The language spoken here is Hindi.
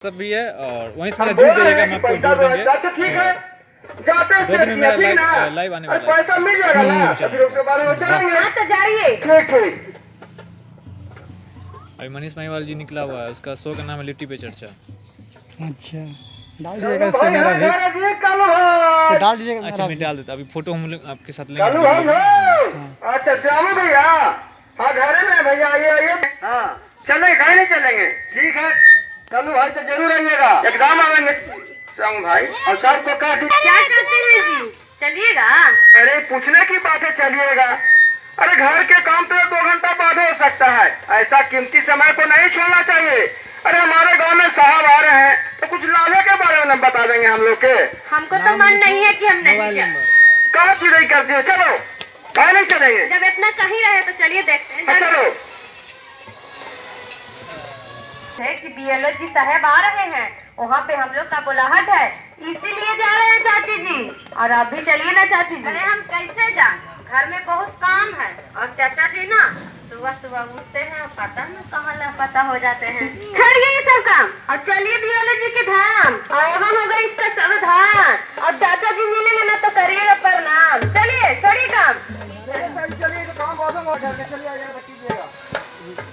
सब भी है और वहीं से मेरा जुड़ जाइएगा, मैं आपको जोड़ देंगे। ठीक है, जाते 2 दिन में मेरा लाइव आने वाला है। पैसा मिल जाएगा ना, फिर उसके बाद में चलेंगे। तो जाइए, ठीक। अभी मनीष महिवाल जी निकला हुआ है, उसका शो का नाम है लिट्टी पे चर्चा। अच्छा, डाल दीजिएगा इस पे मेरा भी, डाल दीजिएगा। अच्छा मैं डाल देता, अभी फोटो हम लोग आपके साथ लेंगे। अच्छा श्यामू भैया, हाँ घर में भैया, आइए। हाँ चलेंगे, कहीं नहीं चलेंगे, ठीक है। कल्लू भाई तो जरूर आइएगा, एकदम आएंगे श्यामू भाई। और सबको काट क्या करते हैं जी, चलिएगा। अरे पूछने की बात है, चलिएगा। अरे घर के काम तो 2 घंटा बाद हो सकता है, ऐसा कीमती समय को नहीं छोड़ना चाहिए। अरे हमारे गांव में साहब आ रहे हैं, तो कुछ लाभे के बारे में बता देंगे हम लोग के। हमको तो मन नहीं है कि हम नहीं जाए। कहाँ की नहीं करती है, चलो कहीं नहीं चलेंगे। जब इतना कहीं रहे तो चलिए देखते हैं। चलो है कि बीएलओ जी साहब आ रहे हैं, वहाँ पे हम लोग का बुलाहट है, इसीलिए जा रहे हैं चाची जी। और आप भी चलिए ना चाची जी। अरे हम कैसे जाएं, घर में बहुत काम है। और चाचा जी ना सुबह सुबह उठते हैं, पता न कहाँ लापता हो जाते हैं। छोड़िए ये सब काम और चलिए बीएलओ जी के धाम। और होगा इसका सावधान, और चाचा जी मिलेंगे